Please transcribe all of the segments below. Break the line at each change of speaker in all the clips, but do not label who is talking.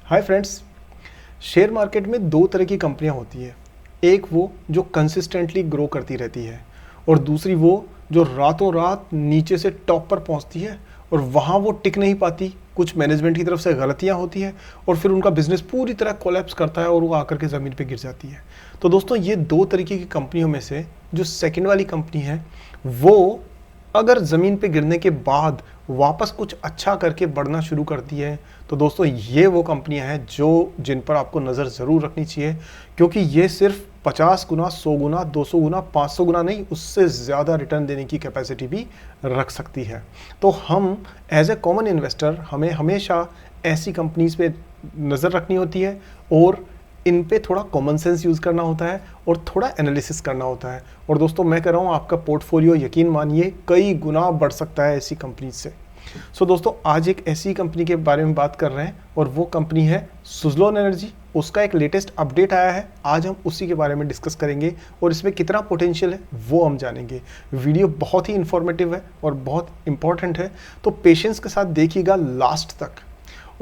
Hi friends. Share market में दो तरह की कंपनियां होती है। एक वो जो कंसिस्टेंटली ग्रो करती रहती है और दूसरी वो जो रातों रात नीचे से टॉप पर पहुंचती है और वहां वो टिक नहीं पाती। कुछ मैनेजमेंट की तरफ से गलतियां होती हैं और फिर उनका बिजनेस पूरी तरह कोलैप्स करता है और वो आकर के ज़मीन पे गिर जाती है। तो दोस्तों, ये दो तरीके की कंपनियों में से जो सेकंड वाली कंपनी है वो अगर ज़मीन पे गिरने के बाद वापस कुछ अच्छा करके बढ़ना शुरू करती है, तो दोस्तों ये वो कंपनियां हैं जिन पर आपको नज़र ज़रूर रखनी चाहिए, क्योंकि ये सिर्फ 50 गुना, 100 गुना, 200 गुना, 500 गुना नहीं, उससे ज़्यादा रिटर्न देने की कैपेसिटी भी रख सकती है। तो हम एज ए कॉमन इन्वेस्टर हमें हमेशा ऐसी कंपनीज पे नज़र रखनी होती है और इन पे थोड़ा कॉमन सेंस यूज़ करना होता है और थोड़ा एनालिसिस करना होता है। और दोस्तों, मैं कह रहा हूँ आपका पोर्टफोलियो यकीन मानिए कई गुना बढ़ सकता है ऐसी कंपनी से। सो दोस्तों, आज एक ऐसी कंपनी के बारे में बात कर रहे हैं और वो कंपनी है सुज़लोन एनर्जी। उसका एक लेटेस्ट अपडेट आया है, आज हम उसी के बारे में डिस्कस करेंगे और इसमें कितना पोटेंशियल है वो हम जानेंगे। वीडियो बहुत ही इंफॉर्मेटिव है और बहुत इंपॉर्टेंट है, तो पेशेंस के साथ देखिएगा लास्ट तक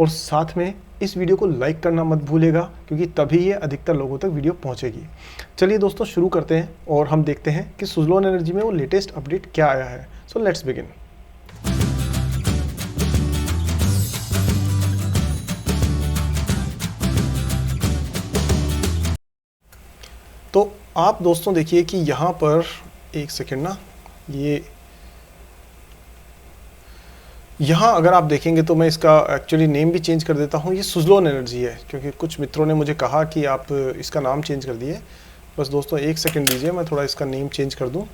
और साथ में इस वीडियो को लाइक करना मत भूलेगा, क्योंकि तभी ये अधिकतर लोगों तक वीडियो पहुंचेगी। चलिए दोस्तों, शुरू करते हैं और हम देखते हैं कि सुज़लोन एनर्जी में वो लेटेस्ट अपडेट क्या आया है। So let's begin. तो आप दोस्तों देखिए कि यहाँ पर एक सेकेंड ना, यहाँ अगर आप देखेंगे तो मैं इसका एक्चुअली नेम भी चेंज कर देता हूँ। ये सुज़लोन एनर्जी है, क्योंकि कुछ मित्रों ने मुझे कहा कि आप इसका नाम चेंज कर दिए। बस दोस्तों एक सेकंड दीजिए, मैं थोड़ा इसका नेम चेंज कर दूँ।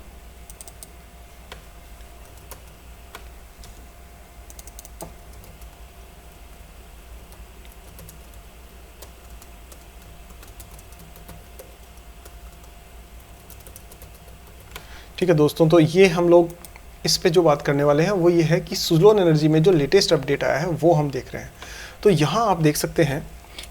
ठीक है दोस्तों, तो ये हम लोग इस पे जो बात करने वाले हैं वो ये है कि सुज़लोन एनर्जी में जो लेटेस्ट अपडेट आया है वो हम देख रहे हैं। तो यहाँ आप देख सकते हैं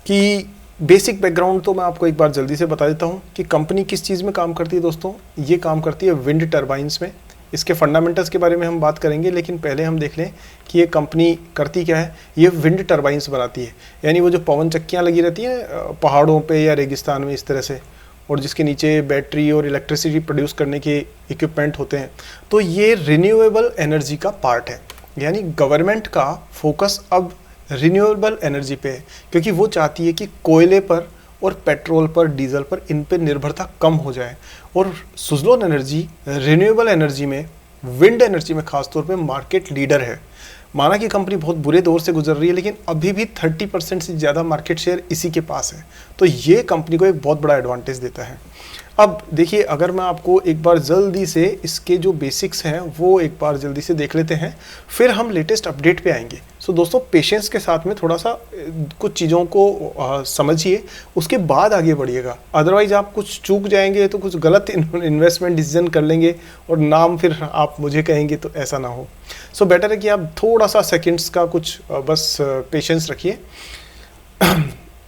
कि बेसिक बैकग्राउंड तो मैं आपको एक बार जल्दी से बता देता हूँ कि कंपनी किस चीज़ में काम करती है। दोस्तों, ये काम करती है विंड टर्बाइंस में। इसके फंडामेंटल्स के बारे में हम बात करेंगे, लेकिन पहले हम देख लें कि ये कंपनी करती क्या है। ये विंड टर्बाइंस बनाती है, यानी वो जो पवन चक्कियाँ लगी रहती हैं पहाड़ों पर या रेगिस्तान में इस तरह से, और जिसके नीचे बैटरी और इलेक्ट्रिसिटी प्रोड्यूस करने के इक्विपमेंट होते हैं। तो ये रिन्यूएबल एनर्जी का पार्ट है, यानी गवर्नमेंट का फोकस अब रिन्यूएबल एनर्जी पे है, क्योंकि वो चाहती है कि कोयले पर और पेट्रोल पर, डीजल पर, इन पे निर्भरता कम हो जाए। और सुज़लोन एनर्जी रिन्यूएबल एनर्जी में, विंड एनर्जी में खासतौर पे मार्केट लीडर है। माना कि कंपनी बहुत बुरे दौर से गुजर रही है, लेकिन अभी भी 30% से ज़्यादा मार्केट शेयर इसी के पास है। तो ये कंपनी को एक बहुत बड़ा एडवांटेज देता है। अब देखिए, अगर मैं आपको एक बार जल्दी से इसके जो बेसिक्स हैं वो एक बार जल्दी से देख लेते हैं, फिर हम लेटेस्ट अपडेट पे आएंगे। सो दोस्तों, पेशेंस के साथ में थोड़ा सा कुछ चीज़ों को समझिए, उसके बाद आगे बढ़िएगा। अदरवाइज आप कुछ चूक जाएंगे तो कुछ गलत इन्वेस्टमेंट डिसीजन कर लेंगे और नाम फिर आप मुझे कहेंगे, तो ऐसा ना हो। सो बेटर है कि आप थोड़ा सा सेकेंड्स का कुछ बस पेशेंस रखिए,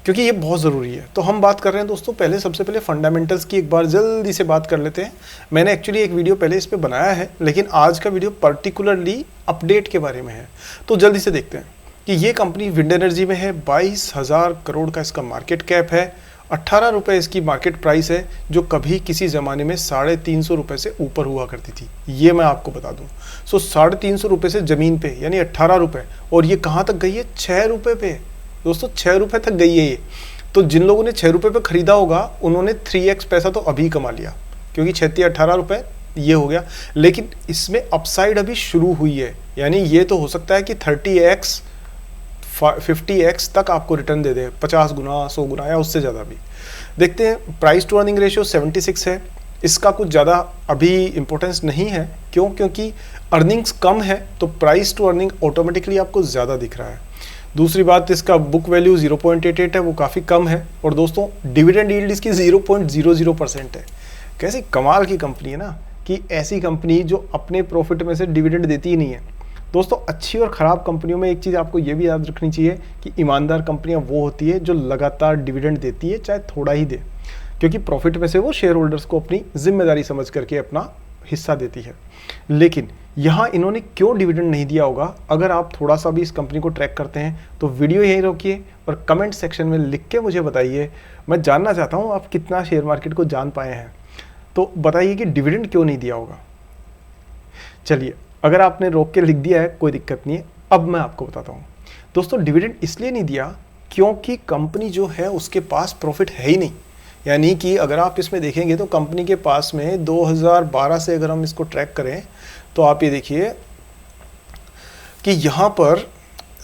क्योंकि ये बहुत ज़रूरी है। तो हम बात कर रहे हैं दोस्तों, पहले सबसे पहले फंडामेंटल्स की एक बार जल्दी से बात कर लेते हैं। मैंने एक्चुअली एक वीडियो पहले इस पे बनाया है, लेकिन आज का वीडियो पर्टिकुलरली अपडेट के बारे में है। तो जल्दी से देखते हैं कि ये कंपनी विंड एनर्जी में है। 22,000 करोड़ का इसका मार्केट कैप है। 18 रुपये इसकी मार्केट प्राइस है, जो कभी किसी ज़माने में 350 रुपये से ऊपर हुआ करती थी, ये मैं आपको बता दूँ। सो 350 रुपये से ज़मीन पे, यानी 18 रुपये, और ये कहाँ तक गई है? 6 रुपये पे दोस्तों, 6 रुपये तक गई है ये। तो जिन लोगों ने 6 रुपये पे खरीदा होगा उन्होंने 3x पैसा तो अभी कमा लिया, क्योंकि 18 रुपये ये हो गया। लेकिन इसमें अपसाइड अभी शुरू हुई है, यानी ये तो हो सकता है कि 30x 50x तक आपको रिटर्न दे दे, 50 गुना, 100 गुना या उससे ज़्यादा भी। देखते हैं, प्राइस टू अर्निंग रेशियो 76 है। इसका कुछ ज़्यादा अभी इंपॉर्टेंस नहीं है। क्यों? क्योंकि अर्निंग्स कम है तो प्राइस टू अर्निंग ऑटोमेटिकली आपको ज़्यादा दिख रहा है। दूसरी बात, इसका बुक वैल्यू 0.88 है, वो काफ़ी कम है। और दोस्तों, डिविडेंड यील्ड इसकी 0.00% है। कैसी कमाल की कंपनी है ना, कि ऐसी कंपनी जो अपने प्रॉफिट में से डिविडेंड देती ही नहीं है। दोस्तों, अच्छी और ख़राब कंपनियों में एक चीज़ आपको ये भी याद रखनी चाहिए कि ईमानदार कंपनियां वो होती है जो लगातार डिविडेंड देती है, चाहे थोड़ा ही दे, क्योंकि प्रॉफिट में से वो शेयर होल्डर्स को अपनी जिम्मेदारी समझ करके अपना हिस्सा देती है। लेकिन यहाँ इन्होंने क्यों डिविडेंड नहीं दिया होगा, अगर आप थोड़ा सा भी इस कंपनी को ट्रैक करते हैं तो वीडियो यहीं रोकिए और कमेंट सेक्शन में लिख के मुझे बताइए। मैं जानना चाहता हूँ आप कितना शेयर मार्केट को जान पाए हैं, तो बताइए कि डिविडेंड क्यों नहीं दिया होगा। चलिए, अगर आपने रोक के लिख दिया है कोई दिक्कत नहीं है, अब मैं आपको बताता हूँ। दोस्तों, डिविडेंड इसलिए नहीं दिया क्योंकि कंपनी जो है उसके पास प्रॉफिट है ही नहीं। यानी कि अगर आप इसमें देखेंगे तो कंपनी के पास में 2012 से अगर हम इसको ट्रैक करें तो आप ये देखिए कि यहाँ पर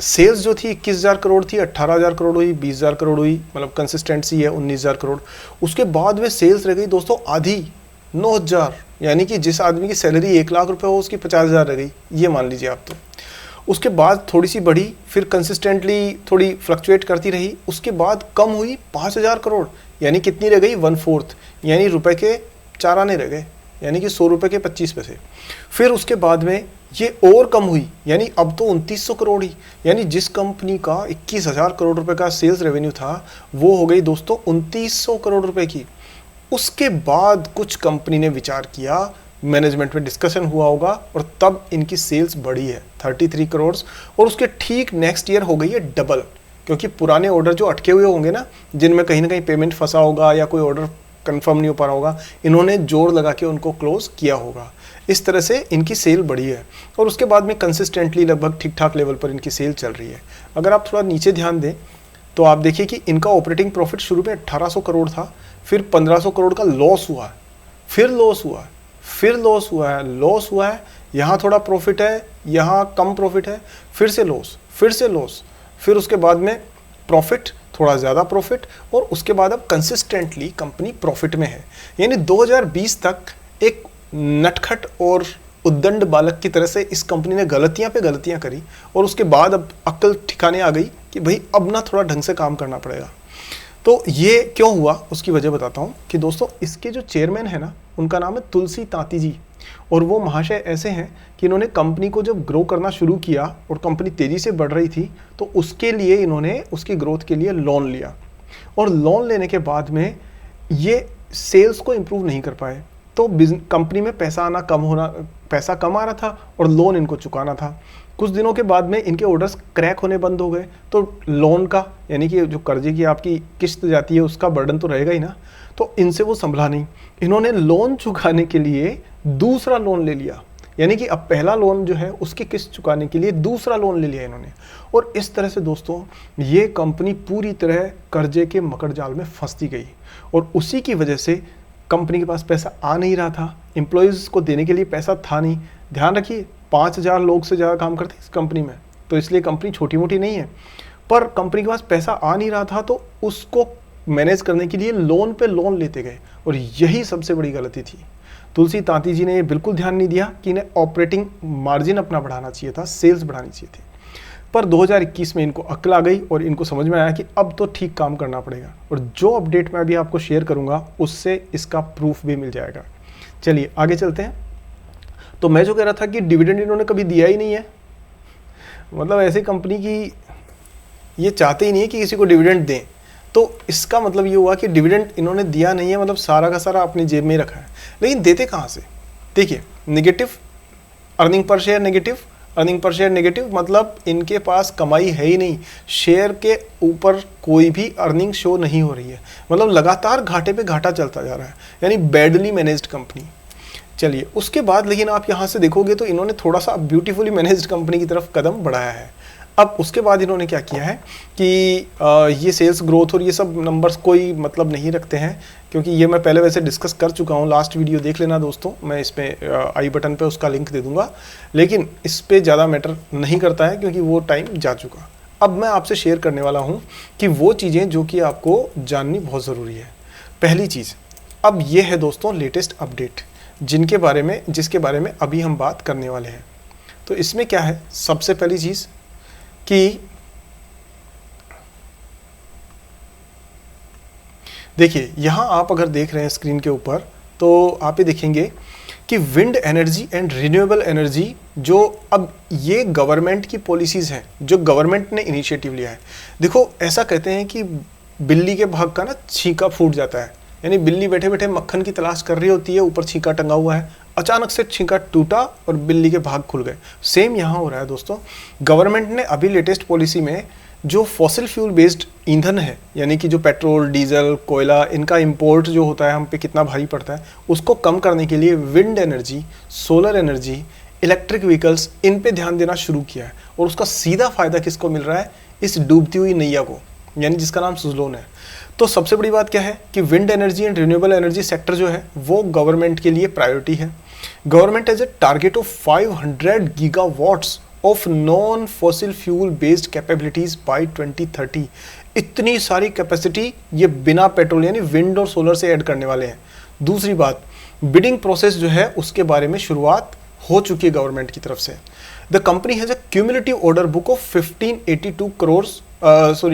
सेल्स जो थी 21,000 करोड़ थी, 18,000 करोड़ हुई, 20,000 करोड़ हुई, मतलब कंसिस्टेंसी है 19,000 करोड़। उसके बाद में सेल्स रह गई दोस्तों आधी, 9,000। यानी कि जिस आदमी की सैलरी 1 लाख रुपए हो उसकी 50,000 रह गई, ये मान लीजिए आप। तो उसके बाद थोड़ी सी बढ़ी, फिर कंसिस्टेंटली थोड़ी फ्लक्चुएट करती रही, उसके बाद कम हुई 5,000 करोड़। यानी कितनी रह गई, 1/4, यानी रुपए के 4 आने रह गए, यानी कि 100 रुपए के 25 पैसे। फिर उसके बाद में ये और कम हुई, यानी अब तो 2900 करोड़ ही। यानी जिस कंपनी का 21,000 करोड़ रुपए का सेल्स रेवेन्यू था वो हो गई दोस्तों 2900 करोड़ रुपए की। उसके बाद कुछ कंपनी ने विचार किया, मैनेजमेंट में डिस्कशन हुआ होगा और तब इनकी सेल्स बढ़ी है 33 करोड़, और उसके ठीक नेक्स्ट ईयर हो गई है डबल। क्योंकि पुराने ऑर्डर जो अटके हुए होंगे ना, जिनमें कहीं ना कहीं पेमेंट फंसा होगा या कोई ऑर्डर कंफर्म नहीं हो पा रहा होगा, इन्होंने जोर लगा के उनको क्लोज किया होगा। इस तरह से इनकी सेल बढ़ी है और उसके बाद में कंसिस्टेंटली लगभग ठीक ठाक लेवल पर इनकी सेल चल रही है। अगर आप थोड़ा नीचे ध्यान दें तो आप देखिए कि इनका ऑपरेटिंग प्रॉफिट शुरू में 1800 करोड़ था, फिर 1500 करोड़ का लॉस हुआ, फिर लॉस हुआ, फिर लॉस हुआ है, लॉस हुआ है, यहाँ थोड़ा प्रॉफिट है, यहाँ कम प्रॉफिट है, फिर से लॉस, फिर से लॉस, फिर उसके बाद में प्रॉफिट, थोड़ा ज़्यादा प्रॉफिट, और उसके बाद अब कंसिस्टेंटली कंपनी प्रॉफिट में है। यानी 2020 तक एक नटखट और उद्दंड बालक की तरह से इस कंपनी ने गलतियां पे गलतियां करी और उसके बाद अब अक्ल ठिकाने आ गई कि भाई अब ना थोड़ा ढंग से काम करना पड़ेगा। तो ये क्यों हुआ उसकी वजह बताता हूँ कि दोस्तों इसके जो चेयरमैन है ना, उनका नाम है तुलसी तांती जी, और वो महाशय ऐसे हैं कि इन्होंने कंपनी को जब ग्रो करना शुरू किया और कंपनी तेज़ी से बढ़ रही थी तो उसके लिए इन्होंने उसकी ग्रोथ के लिए लोन लिया, और लोन लेने के बाद में ये सेल्स को इम्प्रूव नहीं कर पाए, तो कंपनी में पैसा कम आ रहा था और लोन इनको चुकाना था। कुछ दिनों के बाद में इनके ऑर्डर्स क्रैक होने बंद हो गए, तो लोन का यानी कि जो कर्जे की आपकी किस्त जाती है उसका बर्डन तो रहेगा ही ना, तो इनसे वो संभला नहीं। इन्होंने लोन चुकाने के लिए दूसरा लोन ले लिया, यानी कि अब पहला लोन जो है उसकी किस्त चुकाने के लिए दूसरा लोन ले लिया इन्होंने, और इस तरह से दोस्तों ये कंपनी पूरी तरह कर्जे के मकड़ जाल में फंसती गई, और उसी की वजह से कंपनी के पास पैसा आ नहीं रहा था, एम्प्लॉयज़ को देने के लिए पैसा था नहीं। ध्यान रखिए 5,000 लोग से ज़्यादा काम करते इस कंपनी में, तो इसलिए कंपनी छोटी मोटी नहीं है, पर कंपनी के पास पैसा आ नहीं रहा था तो उसको मैनेज करने के लिए लोन पे लोन लेते गए, और यही सबसे बड़ी गलती थी। तुलसी तांती जी ने ये बिल्कुल ध्यान नहीं दिया कि इन्हें ऑपरेटिंग मार्जिन अपना बढ़ाना चाहिए था, सेल्स बढ़ानी चाहिए थी। पर 2021 में इनको अक्ल आ गई और इनको समझ में आया कि अब तो ठीक काम करना पड़ेगा, और जो अपडेट मैं अभी आपको शेयर करूंगा उससे इसका प्रूफ भी मिल जाएगा। चलिए आगे चलते हैं। तो मैं जो कह रहा था कि डिविडेंड इन्होंने कभी दिया ही नहीं है, मतलब ऐसी कंपनी की ये चाहते ही नहीं है कि किसी को डिविडेंड दें, तो इसका मतलब ये हुआ कि डिविडेंड इन्होंने दिया नहीं है, मतलब सारा का सारा अपनी जेब में रखा है। लेकिन देते कहाँ से? देखिए, negative earning per share, negative earning per share negative, मतलब इनके पास कमाई है ही नहीं, शेयर के ऊपर कोई भी अर्निंग शो नहीं हो रही है, मतलब लगातार घाटे पे घाटा चलता जा रहा है, यानी बैडली मैनेज्ड कंपनी। चलिए उसके बाद लेकिन आप यहाँ से देखोगे तो इन्होंने थोड़ा सा ब्यूटीफुली मैनेज्ड कंपनी की तरफ कदम बढ़ाया है। अब उसके बाद इन्होंने क्या किया है कि ये सेल्स ग्रोथ और ये सब नंबर्स कोई मतलब नहीं रखते हैं, क्योंकि ये मैं पहले वैसे डिस्कस कर चुका हूँ, लास्ट वीडियो देख लेना दोस्तों, मैं इसमें आई बटन पे उसका लिंक दे दूंगा, लेकिन इस पे ज़्यादा मैटर नहीं करता है क्योंकि वो टाइम जा चुका। अब मैं आपसे शेयर करने वाला हूँ कि वो चीज़ें जो कि आपको जाननी बहुत ज़रूरी है। पहली चीज़, अब ये है दोस्तों लेटेस्ट अपडेट जिसके बारे में अभी हम बात करने वाले हैं। तो इसमें क्या है, सबसे पहली चीज़ कि देखिए यहाँ आप अगर देख रहे हैं स्क्रीन के ऊपर तो आप ये देखेंगे कि wind energy and renewable energy, जो अब ये गवर्नमेंट की पॉलिसीज़ हैं, जो गवर्नमेंट ने इनिशिएटिव लिया है। देखो ऐसा कहते हैं कि बिल्ली के भाग का ना छींका फूट जाता है, यानी बिल्ली बैठे बैठे मक्खन की तलाश कर रही होती है, ऊपर छींका टंगा हुआ है, अचानक से छींका टूटा और बिल्ली के भाग खुल गए। सेम यहाँ हो रहा है दोस्तों। गवर्नमेंट ने अभी लेटेस्ट पॉलिसी में जो फॉसिल फ्यूल बेस्ड ईंधन है, यानी कि जो पेट्रोल, डीजल, कोयला, इनका इंपोर्ट जो होता है हम पे कितना भारी पड़ता है, उसको कम करने के लिए wind energy, solar energy, electric vehicles, इन पे ध्यान देना शुरू किया है। और उसका सीधा फायदा किसको मिल रहा है? इस डूबती हुई नैया को, यानी जिसका नाम सुजलोन है। तो सबसे बड़ी बात क्या है कि wind energy and renewable energy sector जो है वो गवर्नमेंट के लिए प्रायोरिटी है। Government has a target of 500 gigawatts of non fossil fuel based capabilities by 2030। इतनी सारी कैपेसिटी ये बिना पेट्रोल यानी विंड और सोलर से ऐड करने वाले हैं। दूसरी बात, बिडिंग प्रोसेस जो है उसके बारे में शुरुआत हो चुकी है गवर्नमेंट की तरफ से। The company has a cumulative order book of 1582 crore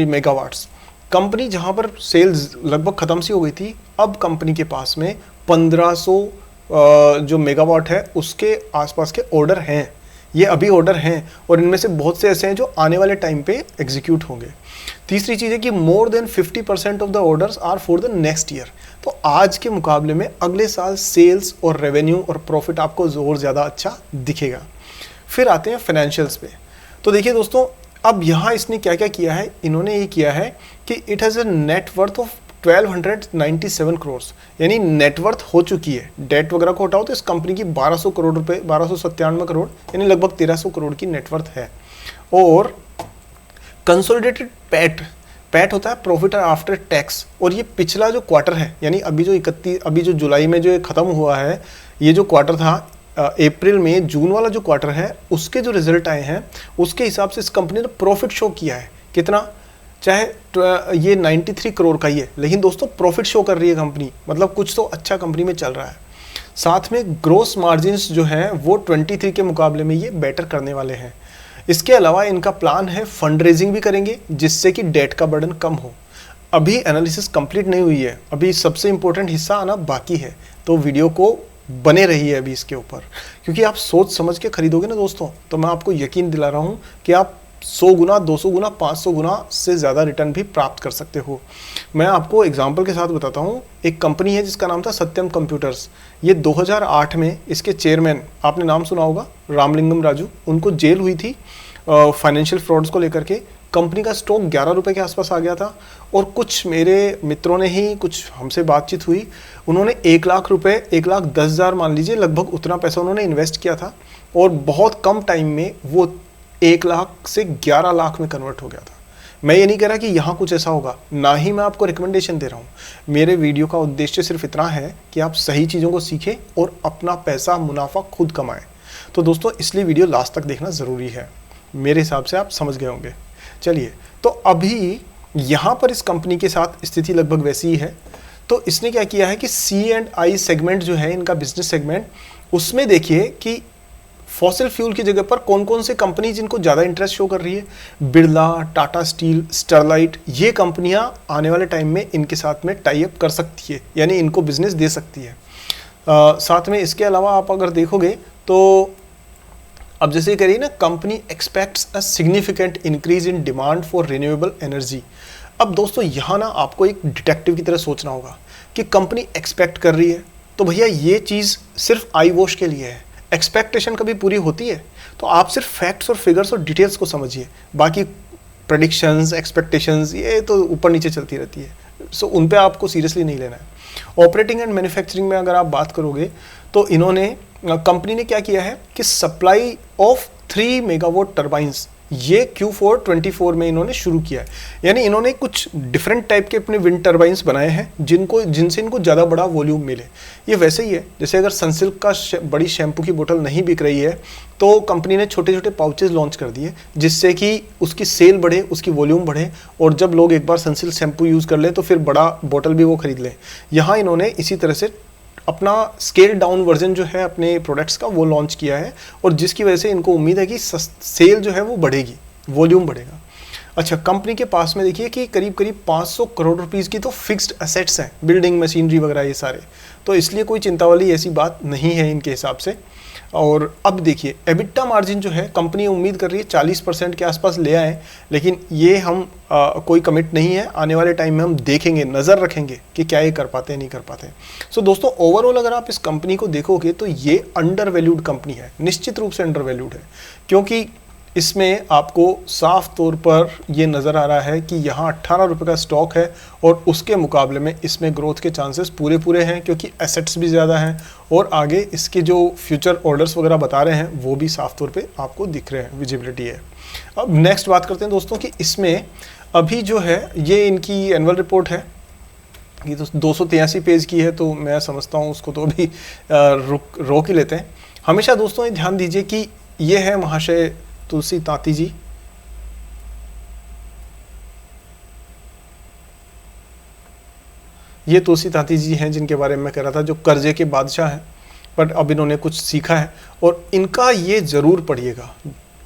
megawatts. Company जहां पर सेल्स लगभग खत्म सी हो गई थी, अब कंपनी के पास में 1500 जो मेगावाट है उसके आसपास के ऑर्डर हैं। ये अभी ऑर्डर हैं और इनमें से बहुत से ऐसे हैं जो आने वाले टाइम पे एग्जीक्यूट होंगे। तीसरी चीज़ है कि more than 50% of the orders are for the next year. तो आज के मुकाबले में अगले साल सेल्स और रेवेन्यू और प्रॉफिट आपको और ज़्यादा अच्छा दिखेगा। फिर आते हैं फाइनेंशियल्स पे। तो देखिए दोस्तों, अब यहाँ इसने क्या क्या किया है, इन्होंने ये किया है कि it has a net worth of 1297 crore, यानी नेटवर्थ हो चुकी है। डेट वगैरह को हटाओ तो इस कंपनी की 1200 करोड़ रुपए, 1297 करोड़ यानी लगभग 1300 करोड़ की नेटवर्थ है। और कंसोलिडेटेड पैट होता है प्रॉफिट आफ्टर टैक्स, और ये पिछला जो क्वार्टर है यानी अभी जो जुलाई में जो खत्म हुआ है, ये जो क्वार्टर था अप्रैल में जून वाला जो क्वार्टर है उसके जो रिजल्ट आए हैं उसके हिसाब से इस कंपनी ने प्रॉफिट शो किया है। कितना? चाहे ये 93 करोड़ का ही है, लेकिन दोस्तों प्रॉफिट शो कर रही है कंपनी, मतलब कुछ तो अच्छा कंपनी में चल रहा है। साथ में ग्रोस मार्जिन्स जो हैं वो 23 के मुकाबले में ये बेटर करने वाले हैं। इसके अलावा इनका प्लान है फंड रेजिंग भी करेंगे जिससे कि डेट का बर्डन कम हो। अभी एनालिसिस कंप्लीट नहीं हुई है, अभी सबसे इंपॉर्टेंट हिस्सा आना बाकी है, तो वीडियो को बने रही है अभी इसके ऊपर, क्योंकि आप सोच समझ के खरीदोगे ना दोस्तों, तो मैं आपको यकीन दिला रहा हूँ कि आप 100 गुना, 200 गुना, 500 गुना से ज़्यादा रिटर्न भी प्राप्त कर सकते हो। मैं आपको एग्जांपल के साथ बताता हूँ। एक कंपनी है जिसका नाम था सत्यम कंप्यूटर्स। ये 2008 में इसके चेयरमैन, आपने नाम सुना होगा, रामलिंगम राजू, उनको जेल हुई थी फाइनेंशियल फ्रॉड्स को लेकर के। कंपनी का स्टॉक 11 रुपये के आसपास आ गया था, और कुछ मेरे मित्रों ने ही कुछ हमसे बातचीत हुई, उन्होंने 1 लाख रुपये, 1,10,000 मान लीजिए, लगभग उतना पैसा उन्होंने इन्वेस्ट किया था, और बहुत कम टाइम में वो 1 लाख से 11 लाख में कन्वर्ट हो गया था। मैं ये नहीं कह रहा कि यहाँ कुछ ऐसा होगा, ना ही मैं आपको रिकमेंडेशन दे रहा हूँ। मेरे वीडियो का उद्देश्य सिर्फ इतना है कि आप सही चीज़ों को सीखें और अपना पैसा, मुनाफा खुद कमाएं। तो दोस्तों इसलिए वीडियो लास्ट तक देखना ज़रूरी है। मेरे हिसाब से आप समझ गए होंगे। चलिए, तो अभी यहाँ पर इस कंपनी के साथ स्थिति लगभग वैसी ही है। तो इसने क्या किया है कि C&I सेगमेंट जो है इनका बिजनेस सेगमेंट, उसमें देखिए कि फॉसिल फ्यूल की जगह पर कौन कौन से कंपनी जिनको ज़्यादा इंटरेस्ट शो कर रही है। बिरला, टाटा स्टील, स्टरलाइट, ये कंपनियां आने वाले टाइम में इनके साथ में टाई अप कर सकती है, यानी इनको बिजनेस दे सकती है। साथ में इसके अलावा आप अगर देखोगे तो अब जैसे करिए ना, company aspects a significant increase in demand for renewable energy. अब दोस्तों यहाँ ना आपको एक डिटेक्टिव की तरह सोचना होगा कि कंपनी एक्सपेक्ट कर रही है, तो भैया ये चीज़ सिर्फ आई वॉश के लिए है। एक्सपेक्टेशन कभी पूरी होती है? तो आप सिर्फ फैक्ट्स और फिगर्स और डिटेल्स को समझिए, बाकी प्रेडिक्शंस, एक्सपेक्टेशंस ये तो ऊपर नीचे चलती रहती है, सो उन पे आपको सीरियसली नहीं लेना है। ऑपरेटिंग एंड मैन्युफैक्चरिंग में अगर आप बात करोगे तो इन्होंने, कंपनी ने क्या किया है कि सप्लाई ऑफ 3 मेगावाट टर्बाइंस ये Q4 24 में इन्होंने शुरू किया है। यानी इन्होंने कुछ डिफरेंट टाइप के अपने विंड टर्बाइंस बनाए हैं जिनसे इनको ज़्यादा बड़ा वॉल्यूम मिले। ये वैसे ही है जैसे अगर सनसिल्क का बड़ी शैम्पू की बोतल नहीं बिक रही है तो कंपनी ने छोटे छोटे पाउचेस लॉन्च कर दिए जिससे कि उसकी सेल बढ़े, उसकी वॉल्यूम बढ़े, और जब लोग एक बार सनसिल्क शैम्पू यूज़ कर लें तो फिर बड़ा बोतल भी वो खरीद लें। यहाँ इन्होंने इसी तरह से अपना स्केल डाउन वर्जन जो है अपने प्रोडक्ट्स का वो लॉन्च किया है, और जिसकी वजह से इनको उम्मीद है कि सेल जो है वो बढ़ेगी, वॉल्यूम बढ़ेगा। अच्छा, कंपनी के पास में देखिए कि करीब करीब 500 करोड़ रुपीस की तो फिक्स्ड एसेट्स हैं, बिल्डिंग, मशीनरी वगैरह ये सारे, तो इसलिए कोई चिंता वाली ऐसी बात नहीं है इनके हिसाब से। और अब देखिए एबिटा मार्जिन जो है कंपनी उम्मीद कर रही है 40% के आसपास ले आए, लेकिन ये हम कोई कमिट नहीं है। आने वाले टाइम में हम देखेंगे, नज़र रखेंगे कि क्या ये कर पाते हैं नहीं कर पाते हैं। सो दोस्तों ओवरऑल अगर आप इस कंपनी को देखोगे तो ये अंडर वैल्यूड कंपनी है, निश्चित रूप से अंडर वैल्यूड है, क्योंकि इसमें आपको साफ तौर पर ये नज़र आ रहा है कि यहाँ 18 रुपये का स्टॉक है और उसके मुकाबले में इसमें ग्रोथ के चांसेस पूरे हैं, क्योंकि एसेट्स भी ज़्यादा हैं और आगे इसके जो फ्यूचर ऑर्डर्स वगैरह बता रहे हैं वो भी साफ तौर पे आपको दिख रहे हैं, विजिबिलिटी है। अब नेक्स्ट बात करते हैं दोस्तों कि इसमें अभी जो है ये इनकी एनुअल रिपोर्ट है, ये तो 283 पेज की है, तो मैं समझता हूँ उसको तो अभी रोक ही लेते हैं। हमेशा दोस्तों ये ध्यान दीजिए कि ये है महाशय तुलसी तांती जी, ये तुलसी तांती जी हैं जिनके बारे में मैं कह रहा था, जो कर्जे के बादशाह हैं, बट अब इन्होंने कुछ सीखा है और इनका ये ज़रूर पढ़िएगा।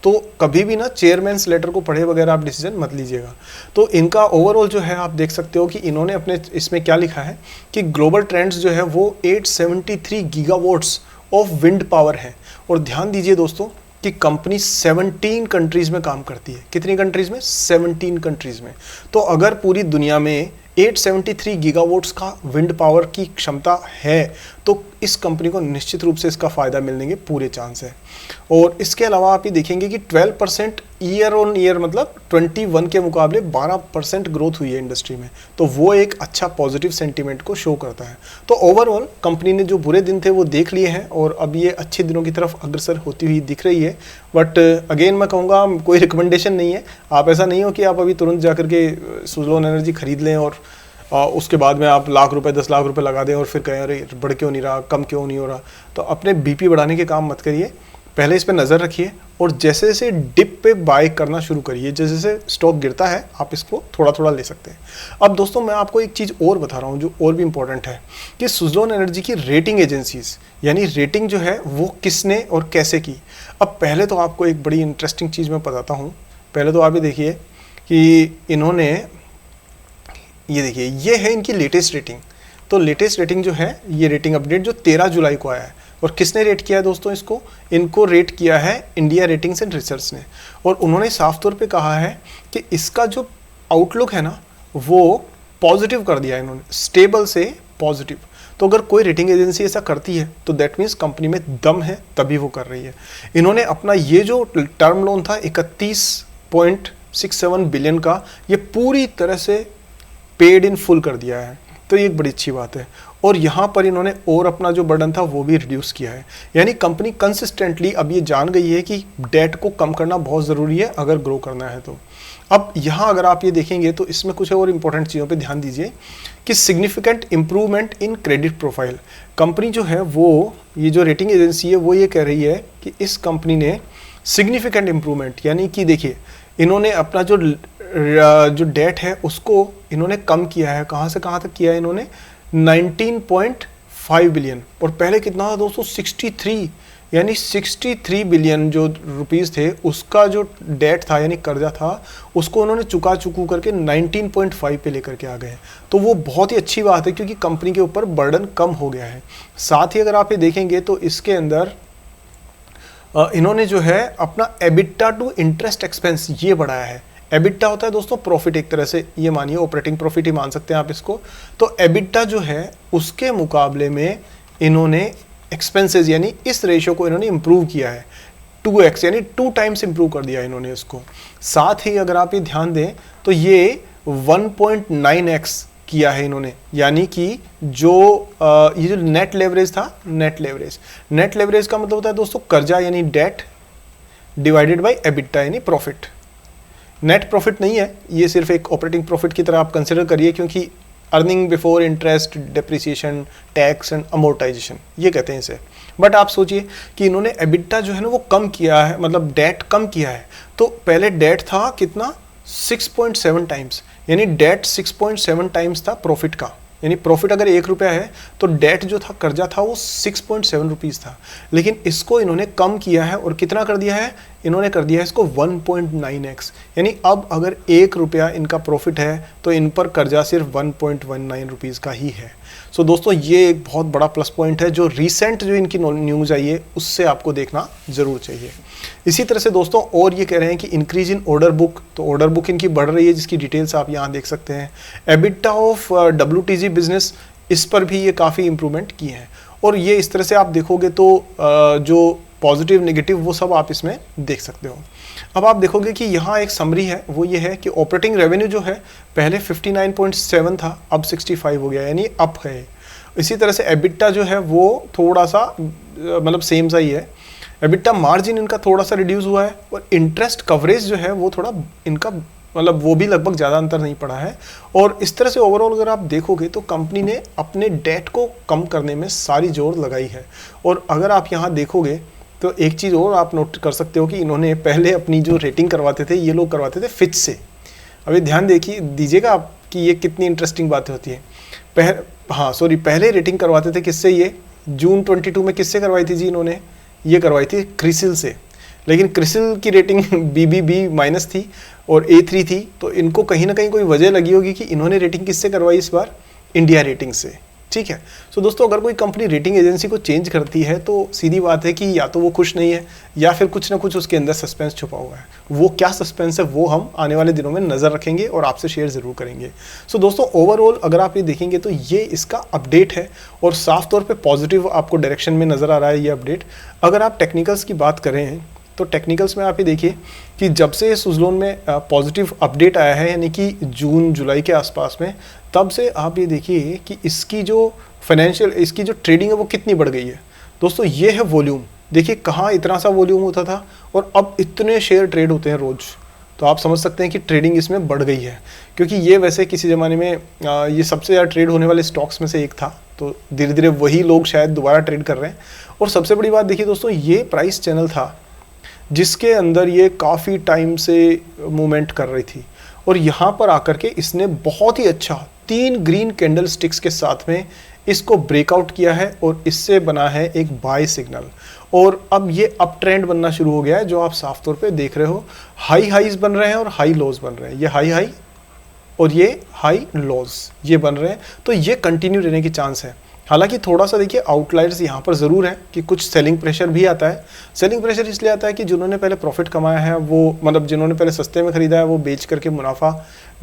तो कभी भी ना चेयरमैन्स लेटर को पढ़े बगैर आप डिसीजन मत लीजिएगा। तो इनका ओवरऑल जो है आप देख सकते हो कि इन्होंने अपने इसमें क्या लिखा है कि ग्लोबल ट्रेंड्स जो है वो 873 गीगावाट्स ऑफ विंड पावर है। और ध्यान दीजिए दोस्तों कि कंपनी 17 कंट्रीज़ में काम करती है। कितनी कंट्रीज़ में? 17 कंट्रीज़ में। तो अगर पूरी दुनिया में 873 गीगावाट्स का विंड पावर की क्षमता है तो इस कंपनी को निश्चित रूप से इसका फ़ायदा मिलने के पूरे चांस है। और इसके अलावा आप ये देखेंगे कि 12% ईयर ऑन ईयर, मतलब 21 के मुकाबले 12% ग्रोथ हुई है इंडस्ट्री में, तो वो एक अच्छा पॉजिटिव सेंटीमेंट को शो करता है। तो ओवरऑल कंपनी ने जो बुरे दिन थे वो देख लिए हैं और अब ये अच्छे दिनों की तरफ अग्रसर होती हुई दिख रही है। बट अगेन मैं कहूँगा कोई रिकमेंडेशन नहीं है, आप ऐसा नहीं हो कि आप अभी तुरंत जा करके सुज़लोन एनर्जी खरीद लें और उसके बाद में आप लाख रुपए 10 लाख रुपए लगा दें और फिर कहें अरे बढ़ क्यों नहीं रहा, कम क्यों नहीं हो रहा। तो अपने बीपी बढ़ाने के काम मत करिए, पहले इस पर नज़र रखिए और जैसे जैसे डिप पे बाय करना शुरू करिए, जैसे जैसे स्टॉक गिरता है आप इसको थोड़ा थोड़ा ले सकते हैं। अब दोस्तों मैं आपको एक चीज़ और बता रहा हूँ जो और भी इम्पोर्टेंट है कि सुज़लोन एनर्जी की रेटिंग एजेंसीज, यानी रेटिंग जो है वो किसने और कैसे की। अब पहले तो आपको एक बड़ी इंटरेस्टिंग चीज़ मैं बताता हूँ। पहले तो आप ये देखिए कि इन्होंने, ये देखिए ये है इनकी लेटेस्ट रेटिंग। तो लेटेस्ट रेटिंग जो है, ये रेटिंग अपडेट जो 13 जुलाई को आया है, और किसने रेट किया है दोस्तों इसको? इनको रेट किया है इंडिया रेटिंग्स एंड रिसर्च ने। और उन्होंने साफ तौर पे कहा है कि इसका जो आउटलुक है ना वो पॉजिटिव कर दिया है इन्होंने, स्टेबल से पॉजिटिव। तो अगर कोई रेटिंग एजेंसी ऐसा करती है तो दैट मीन्स कंपनी में दम है, तभी वो कर रही है। इन्होंने अपना ये जो टर्म लोन था 31.67 बिलियन का, ये पूरी तरह से पेड इन फुल कर दिया है, तो ये एक बड़ी अच्छी बात है। और यहाँ पर इन्होंने और अपना जो बर्डन था वो भी रिड्यूस किया है, यानी कंपनी कंसिस्टेंटली अब ये जान गई है कि डेट को कम करना बहुत ज़रूरी है अगर ग्रो करना है तो। अब यहाँ अगर आप ये देखेंगे तो इसमें कुछ और इंपॉर्टेंट चीज़ों पे ध्यान दीजिए कि significant improvement in credit profile. Company जो है वो, ये जो रेटिंग एजेंसी है वो ये कह रही है कि इस कंपनी ने सिग्निफिकेंट इंप्रूवमेंट, यानी कि देखिए इन्होंने अपना जो डेट है उसको इन्होंने कम किया है। कहाँ से कहाँ तक किया है इन्होंने? 19.5 बिलियन, और पहले कितना था दोस्तों? 63, यानी 63 बिलियन जो रुपीस थे उसका जो डेट था यानी कर्जा था उसको उन्होंने चुकू करके 19.5 पे लेकर के आ गए। तो वो बहुत ही अच्छी बात है क्योंकि कंपनी के ऊपर बर्डन कम हो गया है। साथ ही अगर आप ये देखेंगे तो इसके अंदर इन्होंने जो है अपना एबिटा टू इंटरेस्ट एक्सपेंस ये बढ़ाया है। एबिटा होता है दोस्तों प्रॉफिट, एक तरह से ये मानिए ऑपरेटिंग प्रॉफिट ही मान सकते हैं आप इसको। तो एबिटा जो है उसके मुकाबले में इन्होंने एक्सपेंसेस यानी इस रेशियो को इन्होंने इंप्रूव किया है 2x, यानी 2 टाइम्स इंप्रूव कर दिया इन्होंने इसको। साथ ही अगर आप ये ध्यान दें तो ये 1.9x किया है इन्होंने, यानी कि जो ये जो नेट लेवरेज था, नेट लेवरेज का मतलब होता है दोस्तों कर्जा यानी डेट डिवाइडेड बाय एबिटा यानी प्रॉफिट। नेट प्रॉफिट नहीं है, ये सिर्फ एक ऑपरेटिंग प्रॉफिट की तरह आप कंसिडर करिए, क्योंकि earning before interest, depreciation, tax and amortisation ये कहते हैं इसे। बट आप सोचिए कि इन्होंने एबिटा जो है ना वो कम किया है, मतलब डेट कम किया है। तो पहले डेट था कितना? 6.7 टाइम्स, यानी डेट 6.7 टाइम्स था प्रॉफिट का, यानी प्रॉफिट अगर 1 रुपया है तो डेट जो था कर्जा था वो 6.7 रुपीज़ था। लेकिन इसको इन्होंने कम किया है और कितना कर दिया है? इन्होंने कर दिया है इसको 1.9x, यानी अब अगर 1 रुपया इनका प्रॉफिट है तो इन पर कर्जा सिर्फ 1.19 रुपीज़ का ही है। सो दोस्तों ये एक बहुत बड़ा प्लस पॉइंट है जो रिसेंट जो इनकी न्यूज़ आई है उससे आपको देखना ज़रूर चाहिए। इसी तरह से दोस्तों और ये कह रहे हैं कि इंक्रीज इन ऑर्डर बुक, तो ऑर्डर बुक इनकी बढ़ रही है जिसकी डिटेल्स आप यहाँ देख सकते हैं। एबिटा ऑफ WTG बिजनेस, इस पर भी ये काफ़ी इंप्रूवमेंट किए हैं। और ये इस तरह से आप देखोगे तो जो पॉजिटिव नेगेटिव वो सब आप इसमें देख सकते हो। अब आप देखोगे कि यहाँ एक समरी है, वो ये है कि ऑपरेटिंग रेवेन्यू जो है पहले 59.7 था, अब 65 हो गया, यानी अप है। इसी तरह से एबिटा जो है वो थोड़ा सा मतलब सेम सा ही है। एबिटा मार्जिन इनका थोड़ा सा रिड्यूस हुआ है और इंटरेस्ट कवरेज जो है वो थोड़ा इनका मतलब वो भी लगभग ज़्यादा अंतर नहीं पड़ा है। और इस तरह से ओवरऑल अगर आप देखोगे तो कंपनी ने अपने डेट को कम करने में सारी जोर लगाई है। और अगर आप यहाँ देखोगे तो एक चीज़ और आप नोट कर सकते हो कि इन्होंने पहले अपनी जो रेटिंग करवाते थे ये लोग करवाते थे फिच से। अभी ध्यान दीजिएगा आप कि ये कितनी इंटरेस्टिंग बातें होती हैं। पहले रेटिंग करवाते थे किससे, ये जून 22 में किससे करवाई थी जी इन्होंने, ये करवाई थी क्रिसिल से। लेकिन क्रिसिल की रेटिंग BBB- थी और A3 थी, तो इनको कहीं ना कहीं कोई वजह लगी होगी कि इन्होंने रेटिंग किससे करवाई इस बार, इंडिया रेटिंग से। ठीक है। सो दोस्तों अगर कोई कंपनी रेटिंग एजेंसी को चेंज करती है तो सीधी बात है कि या तो वो खुश नहीं है या फिर कुछ ना कुछ उसके अंदर सस्पेंस छुपा हुआ है। वो क्या सस्पेंस है वो हम आने वाले दिनों में नज़र रखेंगे और आपसे शेयर ज़रूर करेंगे। सो दोस्तों ओवरऑल अगर आप ये देखेंगे तो ये इसका अपडेट है और साफ तौर पे पॉजिटिव आपको डायरेक्शन में नज़र आ रहा है ये अपडेट। अगर आप टेक्निकल्स की बात करें तो टेक्निकल्स में आप ये देखिए कि जब से सुज़लोन में पॉजिटिव अपडेट आया है, यानी कि जून जुलाई के आसपास में, तब से आप ये देखिए कि इसकी जो इसकी जो ट्रेडिंग है वो कितनी बढ़ गई है। दोस्तों ये है वॉल्यूम, देखिए कहाँ इतना सा वॉल्यूम होता था और अब इतने शेयर ट्रेड होते हैं रोज़। तो आप समझ सकते हैं कि ट्रेडिंग इसमें बढ़ गई है, क्योंकि ये वैसे किसी ज़माने में ये सबसे ज़्यादा ट्रेड होने वाले स्टॉक्स में से एक था। तो धीरे धीरे वही लोग शायद दोबारा ट्रेड कर रहे हैं। और सबसे बड़ी बात देखिए दोस्तों, ये प्राइस चैनल था जिसके अंदर ये काफ़ी टाइम से मूवमेंट कर रही थी और यहाँ पर आकर के इसने बहुत ही अच्छा 3 ग्रीन कैंडल स्टिक्स के साथ में इसको ब्रेकआउट किया है और इससे बना है एक बाय सिग्नल। और अब ये अप ट्रेंड बनना शुरू हो गया है, जो आप साफ तौर पे देख रहे हो। हाई हाईज बन रहे हैं और हाई लोज बन रहे हैं, ये हाई और ये हाई लोज ये बन रहे हैं। तो ये कंटिन्यू रहने की चांस है। हालांकि थोड़ा सा देखिए आउटलायर्स यहाँ पर ज़रूर है कि कुछ सेलिंग प्रेशर भी आता है। सेलिंग प्रेशर इसलिए आता है कि जिन्होंने पहले प्रॉफिट कमाया है वो मतलब जिन्होंने पहले सस्ते में ख़रीदा है वो बेच करके मुनाफा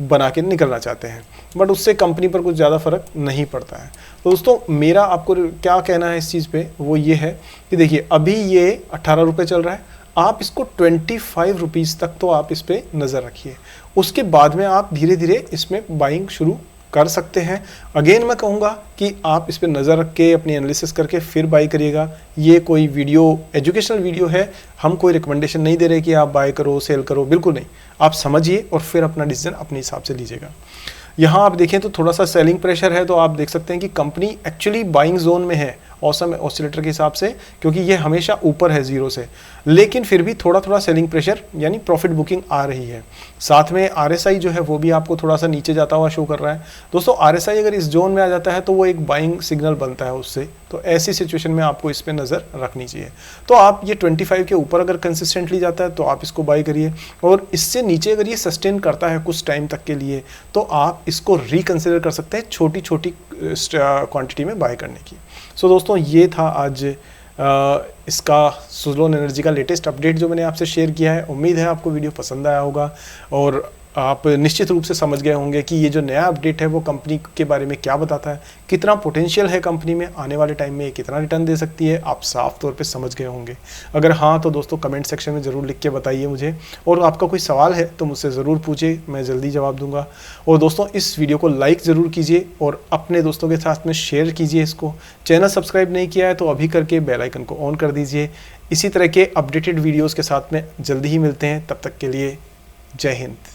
बना के निकलना चाहते हैं, बट उससे कंपनी पर कुछ ज़्यादा फ़र्क नहीं पड़ता है। तो दोस्तों मेरा आपको क्या कहना है इस चीज़ पे वो ये है कि देखिए अभी ये 18 रुपये चल रहा है, आप इसको 25 रुपीज़ तक तो आप इस पर नज़र रखिए। उसके बाद में आप धीरे धीरे इसमें बाइंग शुरू कर सकते हैं। अगेन मैं कहूँगा कि आप इस पर नज़र रख के अपनी एनालिसिस करके फिर बाई करिएगा। ये कोई वीडियो एजुकेशनल वीडियो है, हम कोई रिकमेंडेशन नहीं दे रहे कि आप बाय करो सेल करो, बिल्कुल नहीं। आप समझिए और फिर अपना डिसीजन अपने हिसाब से लीजिएगा। यहाँ आप देखें तो थोड़ा सा सेलिंग प्रेशर है, तो आप देख सकते हैं कि कंपनी एक्चुअली बाइंग जोन में है ऑसम ऑसिलेटर के हिसाब से, क्योंकि ये हमेशा ऊपर है जीरो से, लेकिन फिर भी थोड़ा थोड़ा सेलिंग प्रेशर यानी प्रॉफिट बुकिंग आ रही है। साथ में RSI जो है वो भी आपको थोड़ा सा नीचे जाता हुआ शो कर रहा है। दोस्तों RSI अगर इस जोन में आ जाता है तो वो एक बाइंग सिग्नल बनता है उससे, तो ऐसी सिचुएशन में आपको इस पर नज़र रखनी चाहिए। तो आप ये 25 के ऊपर अगर कंसिस्टेंटली जाता है तो आप इसको बाई करिए, और इससे नीचे अगर ये सस्टेन करता है कुछ टाइम तक के लिए तो आप इसको रिकंसिडर कर सकते हैं छोटी छोटी क्वांटिटी में बाय करने की। सो दोस्तों ये था आज इसका सुज़लोन एनर्जी का लेटेस्ट अपडेट जो मैंने आपसे शेयर किया है। उम्मीद है आपको वीडियो पसंद आया होगा और आप निश्चित रूप से समझ गए होंगे कि ये जो नया अपडेट है वो कंपनी के बारे में क्या बताता है, कितना पोटेंशियल है कंपनी में, आने वाले टाइम में कितना रिटर्न दे सकती है, आप साफ तौर पे समझ गए होंगे। अगर हाँ तो दोस्तों कमेंट सेक्शन में ज़रूर लिख के बताइए मुझे, और आपका कोई सवाल है तो मुझसे ज़रूर पूछिए, मैं जल्दी जवाब दूंगा। और दोस्तों इस वीडियो को लाइक ज़रूर कीजिए और अपने दोस्तों के साथ में शेयर कीजिए इसको। चैनल सब्सक्राइब नहीं किया है तो अभी करके बेल आइकन को ऑन कर दीजिए। इसी तरह के अपडेटेड वीडियोज़ के साथ में जल्दी ही मिलते हैं, तब तक के लिए जय हिंद।